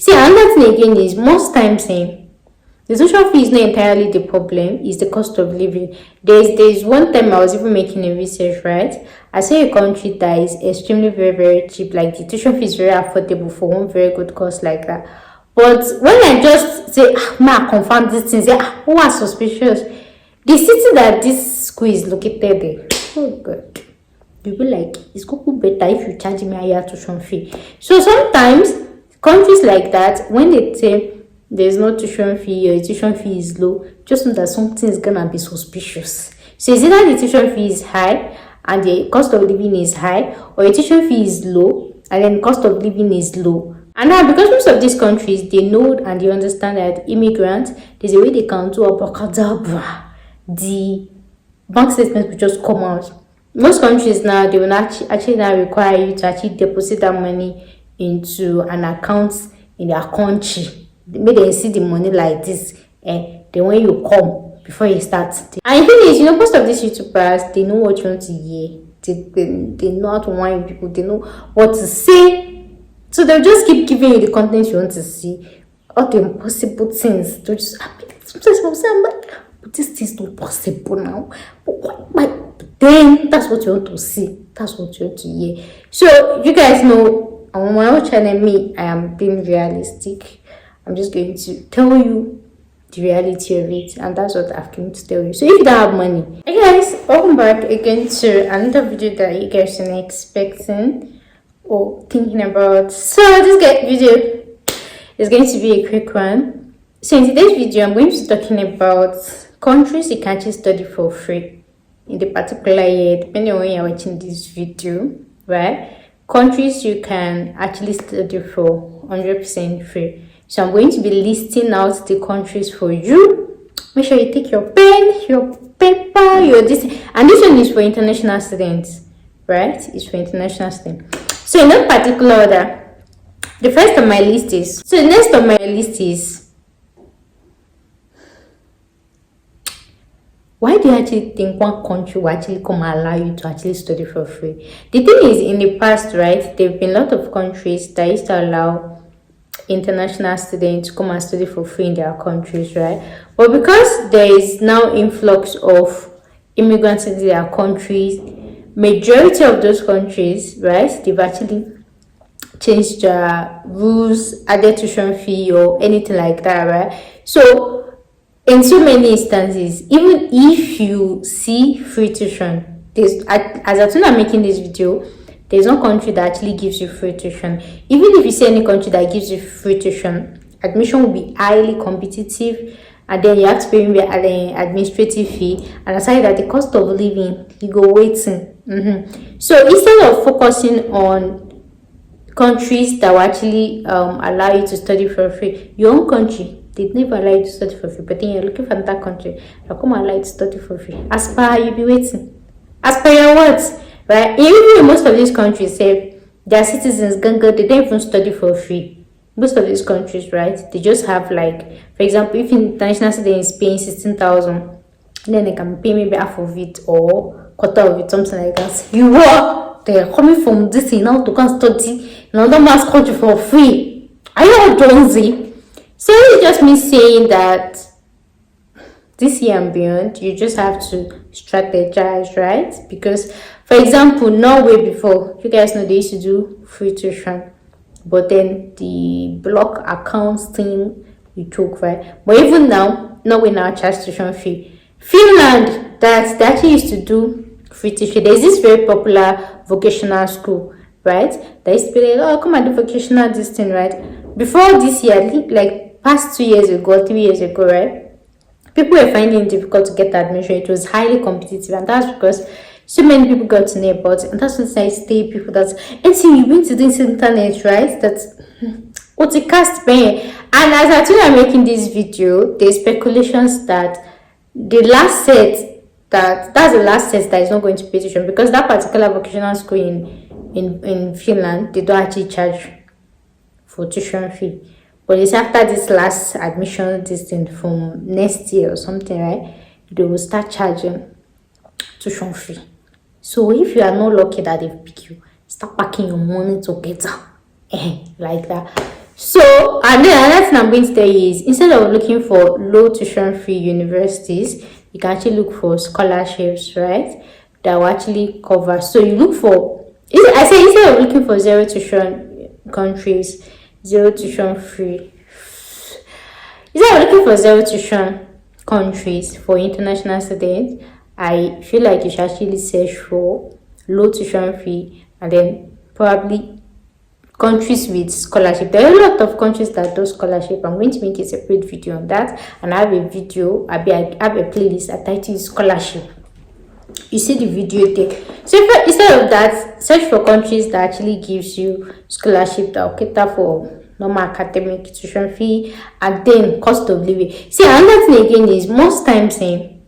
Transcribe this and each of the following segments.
See, another thing again is most times the tuition fee is not entirely the problem, it's the cost of living. There's one time I was even making a research, right? I saw a country that is extremely very, very cheap, like the tuition fee is very affordable for one very good course like that. But when I just say, ma, confirm this thing, say, who are suspicious? The city that this school is located in, oh God, you'll be like, it's going to be better if you charge me a higher tuition fee. So sometimes countries like that, when they say there's no tuition fee or your tuition fee is low, just know that something is gonna be suspicious. So it's either the tuition fee is high and the cost of living is high, or your tuition fee is low and then the cost of living is low. And now, because most of these countries, they know and they understand that immigrants, there's a way they can do abracadabra. The bank statement will just come out. Most countries now, they will actually now require you to actually deposit that money into an account in their country. Maybe they see the money like this, and then when you come, before you start. And the thing is, most of these YouTubers, they know what you want to hear. They know how to whine people, they know what to say. So they'll just keep giving you the content you want to see. All the impossible things. They'll just sometimes I'm saying, but this thing's not possible now. But then that's what you want to see. That's what you want to hear. So you guys know, on my own channel, I am being realistic. I'm just going to tell you the reality of it, and that's what I've come to tell you. So if you don't have money, hey guys, welcome back again to another video that you guys are expecting or thinking about. So this video is going to be a quick one. So in today's video, I'm going to be talking about countries you can actually study for free in the particular year, depending on when you're watching this video, right? Countries you can actually study for 100% free. So I'm going to be listing out the countries for you. Make sure you take your pen, your paper, your this, and this one is for international students, right? It's for international students. So in no particular order, the first on my list is, so the next on my list is, why do you actually think one country will actually come and allow you to actually study for free? The thing is, in the past, right, there have been a lot of countries that used to allow international students to come and study for free in their countries, right? But because there is now influx of immigrants into their countries, majority of those countries, right, they've actually changed their rules, added tuition fee or anything like that, right? So in so many instances, even if you see free tuition, as I'm making this video, there's no country that actually gives you free tuition. Even if you see any country that gives you free tuition, admission will be highly competitive, and then you have to pay maybe an administrative fee, and aside that, the cost of living, you go waiting. So instead of focusing on countries that will actually allow you to study for free, your own country, they never allow you to study for free, but then you're looking for another country that come allow you to study for free. As per you be waiting, as per your words, right? Even in most of these countries say their citizens they don't even study for free. Most of these countries, right, they just have, like, for example, if international student is paying 16,000, then they can pay maybe half of it or quarter of it, something like that. You are they're coming from this thing now to come study in another man's country for free. Are you all Jonesy? So it's just me saying that this year and beyond, you just have to strategize, right? Because, for example, Norway before, you guys know they used to do free tuition, but then the block accounts thing we took, right? But even now, Norway now charge tuition fee. Finland, that they actually used to do free tuition. There's this very popular vocational school, right? They used to be like, oh, come and do vocational this thing, right? Before this year, I think like past 2 years ago, 3 years ago, right? People were finding it difficult to get admission. It was highly competitive, and that's because so many people got to know about it. And that's when I stay people that, and see, you went to this internet, right? That's what's a cast paying. And as I told you, I'm making this video, there's speculations that the last set that's the last set that is not going to pay tuition, because that particular vocational school in Finland, they don't actually charge for tuition fee. But it's after this last admission distance from next year or something, right? They will start charging tuition fee. So if you are not lucky that they pick you, start packing your money together, like that. So, and then another thing I'm going to tell you is, instead of looking for low tuition fee universities, you can actually look for scholarships, right? That will actually cover. So you look for, I say, instead of looking for zero tuition countries, zero tuition free, instead of looking for zero tuition countries for international students, I feel like you should actually search for low tuition fee, and then probably countries with scholarship. There are a lot of countries that do scholarship. I'm going to make a separate video on that, and I have a video, I have a playlist titled scholarship. You see the video there. So instead of that, search for countries that actually gives you scholarship that will cater for normal academic tuition fee and then cost of living. See, another thing again is, most times the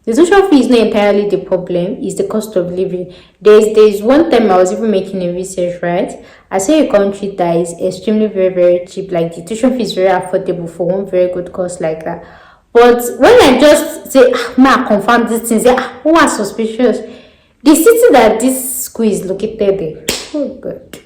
tuition fee is not entirely the problem, it's the cost of living. There's one time I was even making a research, right? I saw a country that is extremely very, very cheap, like the tuition fee is very affordable for one very good course like that. But when I just say, I confirm this thing, say, who are suspicious? The city that this school is located in, oh God,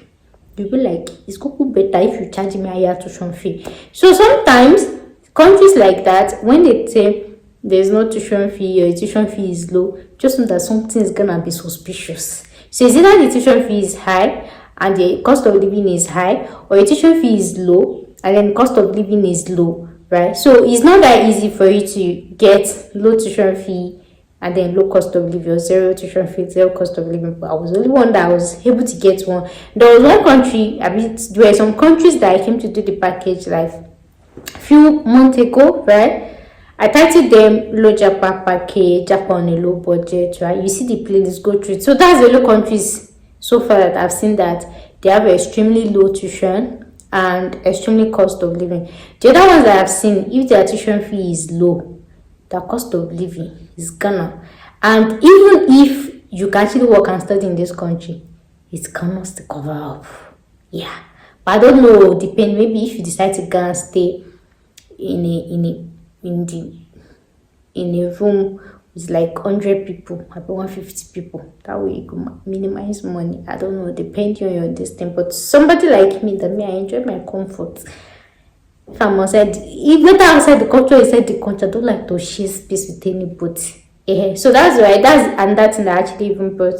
you'll be like, it's going to be better if you charge me a higher tuition fee. So sometimes countries like that, when they say there's no tuition fee or your tuition fee is low, just know that something is gonna be suspicious. So it's either the tuition fee is high and the cost of living is high, or your tuition fee is low and then cost of living is low, right? So it's not that easy for you to get low tuition fee and then low cost of living, or zero tuition fee, zero cost of living. But I was the only one that was able to get one. There was one country, there were some countries that I came to do the package like a few months ago, right? I titled them low Japan package, Japan on a low budget, right? You see the playlist, go through it. So that's the low countries so far that I've seen that they have extremely low tuition and extremely cost of living. The other ones that I've seen, if their tuition fee is low, their cost of living is gonna. And even if you can actually work and study in this country, it cannot still cover up. Yeah. But I don't know, depend. Maybe if you decide to go and stay in a room with like 100 people, maybe 150 people, that way you can minimize money. I don't know, depending on your distance. But somebody like me, that me, I enjoy my comfort. If I'm outside, even outside the country, inside the country, I don't like to share space with anybody. Yeah. So that's why that's thing that actually even brought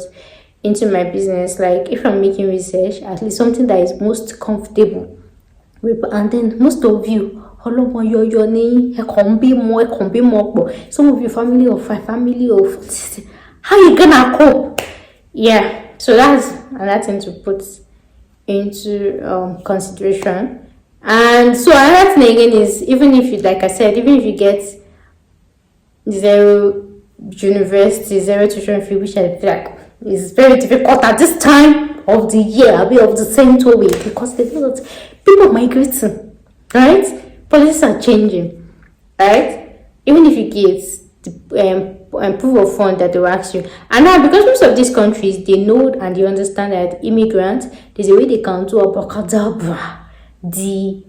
into my business. Like if I'm making research, at least something that is most comfortable with, and then most of you, some of you family of 5, family of, how you gonna cope? Yeah, so that's another thing to put into consideration. And so another thing again is, even if you, like I said, even if you get zero university, zero tuition fee, which I feel like is very difficult at this time of the year, I'll be of the same week, because there's a lot of people migrating, right? Policies are changing, right? Even if you get the proof of fund that they will ask you. And now, because most of these countries, they know and they understand that immigrants, there's a way they can do abracadabra. The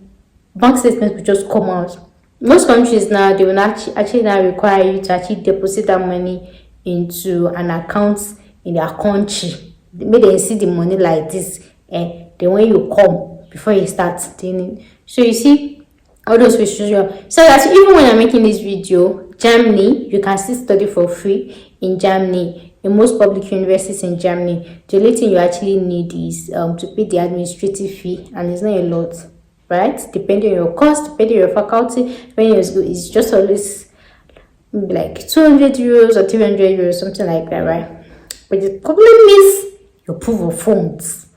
bank statement will just come out. Most countries now, they will actually now require you to actually deposit that money into an account in their country. Maybe they see the money like this, and then when you come, before you start doing it. So you see, all those restrictions. So that even when I'm making this video, Germany, you can still study for free in Germany, in most public universities in Germany. The only thing you actually need is to pay the administrative fee, and it's not a lot, right? Depending on your cost, depending on your faculty, depending on your school, it's just always like 200 euros or 300 euros, something like that, right? But the problem is your proof of funds.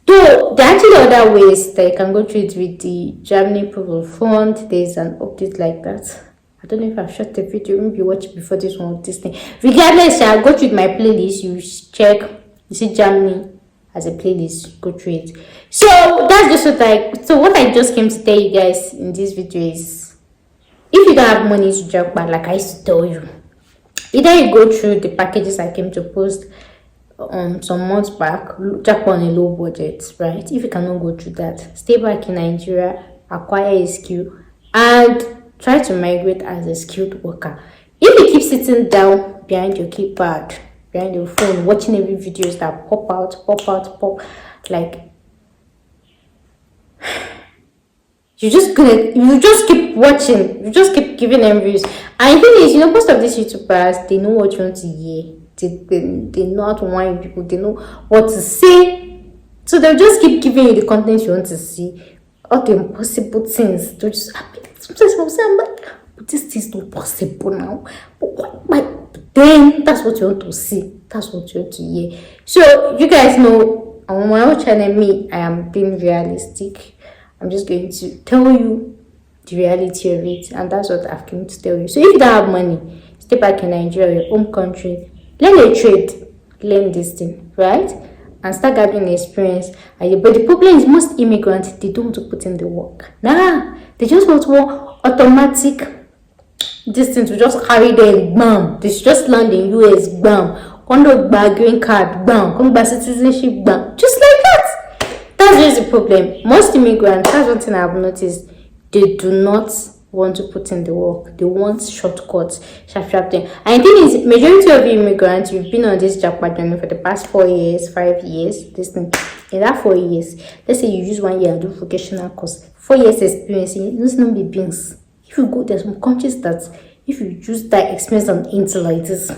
Though there are actually other ways that you can go through it with the Germany proof of fund. There's an update like that. I don't know if I've shot the video. Maybe you watch it before this one or this thing. Regardless, I'll go through my playlist. You check. You see Germany as a playlist. Go through it. So that's just what I just came to tell you guys in this video is, if you don't have money to jackpot, like I used to tell you, either you go through the packages I came to post some months back, jackpot on a low budget, right? If you cannot go through that, stay back in Nigeria, acquire a skill, and try to migrate as a skilled worker. If you keep sitting down behind your keypad, behind your phone, watching every videos that pop, like you just keep watching, you just keep giving them views. And the thing is, most of these YouTubers, they know what you want to hear. They know how to whine people, they know what to say. So they'll just keep giving you the content you want to see. All the impossible things. They'll just sometimes I'm saying, but this is not possible now. But then that's what you want to see. That's what you want to hear. So you guys know on my own channel, I am being realistic. I'm just going to tell you the reality of it, and that's what I've come to tell you. So if you don't have money, stay back in Nigeria, your home country, learn a trade, learn this thing, right? And start gathering experience. But the problem is most immigrants, they don't want to put in the work. Nah, they just want more automatic distance to just carry them, bam. They should just land in US, bam. Come back green card, bam. Come back citizenship, bam. Just like that. That's just the problem. Most immigrants, that's one thing I've noticed, they do not want to put in the work. They want shortcuts, sharp thing. And the thing is, majority of immigrants, you've been on this jackpot journey for the past 4 years, 5 years, this thing. In that 4 years, let's say you use 1 year and do vocational course, 4 years experience, it's not be beans. If you go, there's some countries that if you use that experience on into like this,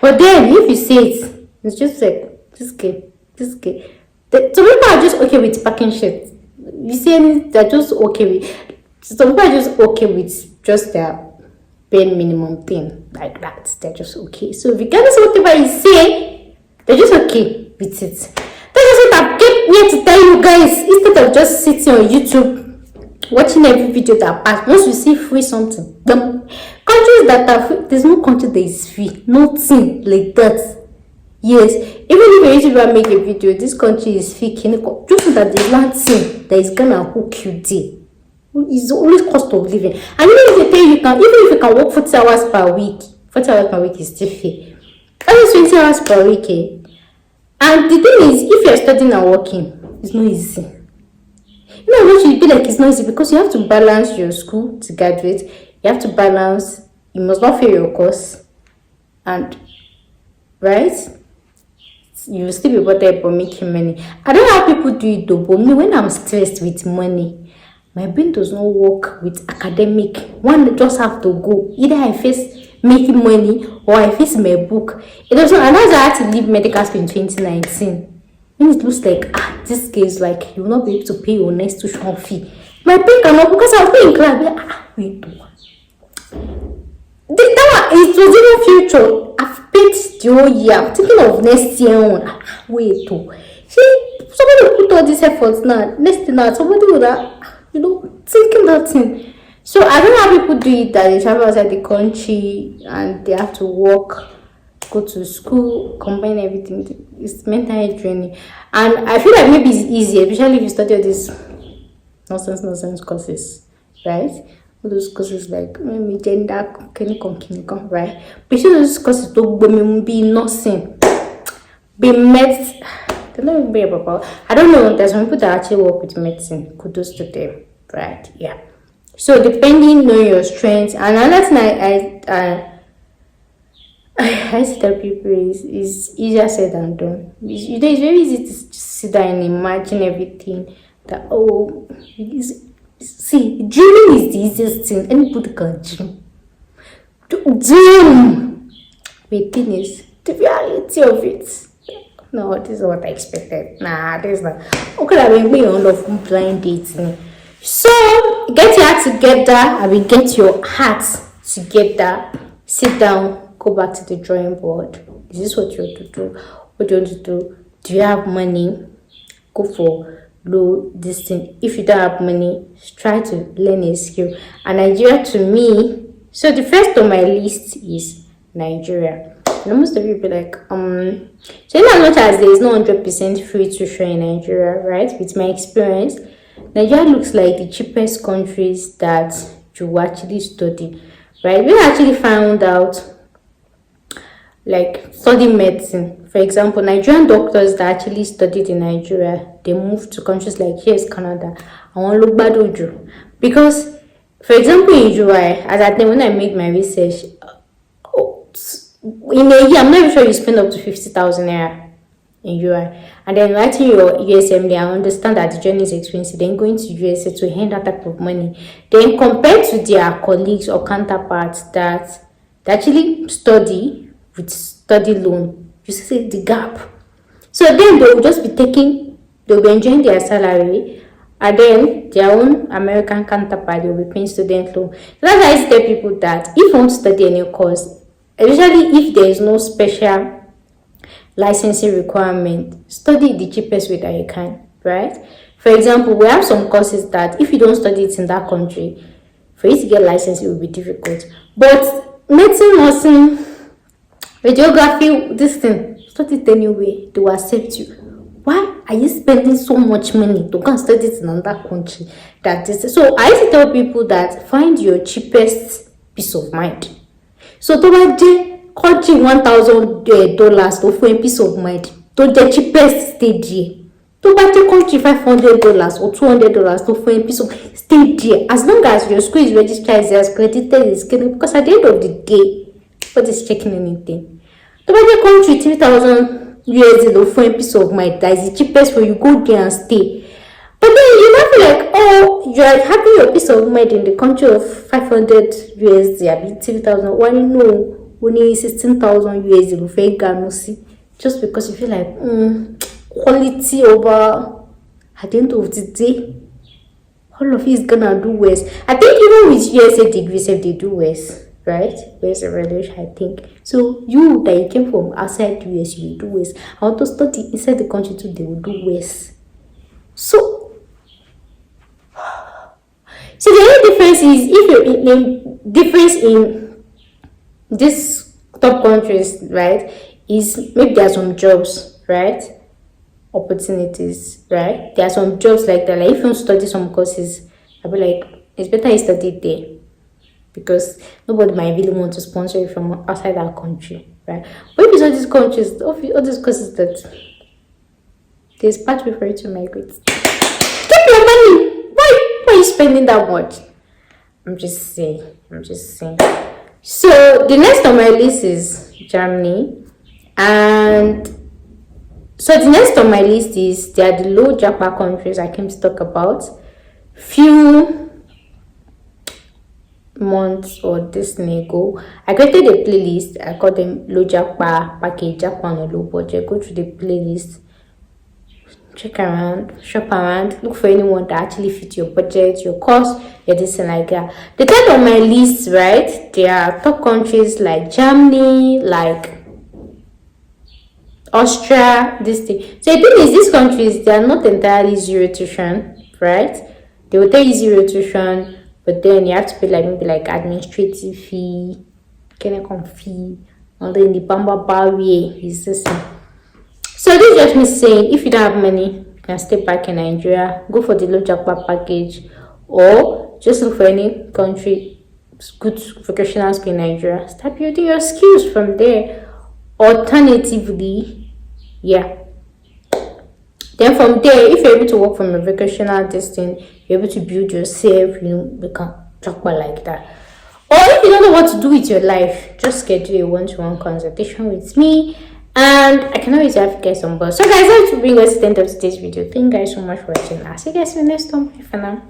but then if you say it's just like this guy. Some people are just okay with packing shit. You see, they're just okay with. Some people are just okay with just their bare minimum thing like that. They're just okay. So regardless of whatever you say, they're just okay with it. That's just what I came here to tell you guys. Instead of just sitting on YouTube watching every video that pass, once you see free something, the countries that are free, there's no country that is free. Nothing like that. Yes, even if a YouTuber make a video, this country is fake. Just so that the one thing that is gonna hook you there is always cost of living. And even if they tell you even if you can work 40 hours per week, 40 hours per week is still fair. Only 20 hours per week. And the thing is, if you're studying and working, it's not easy. What should be like it's not easy because you have to balance your school to graduate. You have to balance. You must not fail your course, and right. You will still be bothered about making money. I don't know how people do it though, but me, when I'm stressed with money, my brain does not work with academic. One just have to go. Either I face making money or I face my book. It doesn't. And that's why I had to leave medical school in 2019. When it looks like this case, like you will not be able to pay your next tuition fee. My brain cannot because I'll be in class. Wait. It was even future. I've paid the whole year. I'm thinking of next year on. Wait, see, somebody put all these efforts now. Next thing now, somebody would thinking that thing. So I don't know how people do it that they travel outside the country and they have to work, go to school, combine everything. It's mentally draining. And I feel like maybe it's easier, especially if you study all these nonsense courses, right? Those courses like maybe gender, clinical, right? But those courses don't be nothing. Be med. They're not even be about. I don't know. There's some people that actually work with medicine. Kudos to them, right? Yeah. So depending on your strengths, and another thing I tell people is easier said than done. It's very easy to sit down and imagine everything. That see, dreaming is the easiest thing anybody can dream. Dream. The thing is, the reality of it. No, this is what I expected. Nah, this is not. Okay, I've been going on of blind dating. So, get your heart together. Get your heart together. Sit down. Go back to the drawing board. Is this what you want to do? What do you want to do? Do you have money? Go for low distance. If you don't have money, try to learn a skill. And Nigeria to me, so the first on my list is Nigeria. And most of you be like, so in as much as there is no 100% free tuition in Nigeria, right? With my experience, Nigeria looks like the cheapest countries that you actually study, right? We actually found out, like studying medicine, for example, Nigerian doctors that actually studied in Nigeria, they moved to countries like here's Canada. I want to look bad ojo. Because, for example, in July, as at then when I made my research, in a year, I'm not even sure you spend up to 50,000 naira. in UI, and then writing your USMLE. I understand that the journey is expensive. Then going to USA to earn that type of money. Then compared to their colleagues or counterparts that they actually study with study loan, you see the gap. So then they will just be they'll be enjoying their salary, and then their own American counterpart, they'll be paying student loan. So that's why I tell people that if you want to study any course, especially if there is no special licensing requirement, study the cheapest way that you can, right? For example, we have some courses that if you don't study it in that country, for you to get license, it will be difficult. But medicine, nursing, radiography, this thing, study it anyway, they will accept you. Why are you spending so much money to go and study it in another country? So I used to tell people that find your cheapest peace of mind. So to buy country $1,000 to for a peace of mind, to the cheapest stage. To buy the country $500 or $200 to for a piece of stage. As long as your school is registered as credited, is because at the end of the day, nobody's checking anything. To buy the country 3,000 USD for a piece of mind, that is the cheapest for you go there and stay. But then you not feel like, oh, you are having your peace of mind in the country of 500 USD, I mean 3,000. Why no, only 16,000 USD for a Ghana, see? Just because you feel like, quality over, at the end of the day, all of it is gonna do worse. I think even with USA degrees, if they do worse, right? Where's the relation? I think so. You that you came from outside the US, you will do worse. I want to study inside the country too, they will do worse. So the only difference is if you're in difference in these top countries, right? Is maybe there are some jobs, right? Opportunities, right? There are some jobs like that. Like if you want to study some courses, I'll be like, it's better you study it there, because nobody might really want to sponsor you from outside that country, right? But if it's all these countries, all these courses that there's pathway for you to migrate. Keep your money. Why are you spending that much? I'm just saying. So the next on my list is Germany, and so the next on my list is they are the low japa countries I came to talk about. Few months or this ago, I created a playlist. I called them low japa package, Japan or low budget. Go through the playlist, check around, shop around, look for anyone that actually fit your budget, your cost, your this and like that. The third on my list, right? There are top countries like Germany, like Austria, this thing. So the thing is, these countries, they are not entirely zero tuition, right? They will tell you zero tuition, but then you have to pay like maybe like administrative fee, Kenecom fee, and then the Bamba Bawie is this thing. So this is just me saying, if you don't have money, you can stay back in Nigeria, go for the low jackpot package, or just look for any country, good vocational school in Nigeria. Start building your skills from there. Alternatively, yeah. Then from there, if you're able to work from a vocational distance, you're able to build yourself, become jackpot like that. Or if you don't know what to do with your life, just schedule a one-to-one consultation with me, and I can always have guests on board. So guys, I want to bring us to the end of today's video. Thank you guys so much for watching. I'll see you guys in the next one. Bye for now.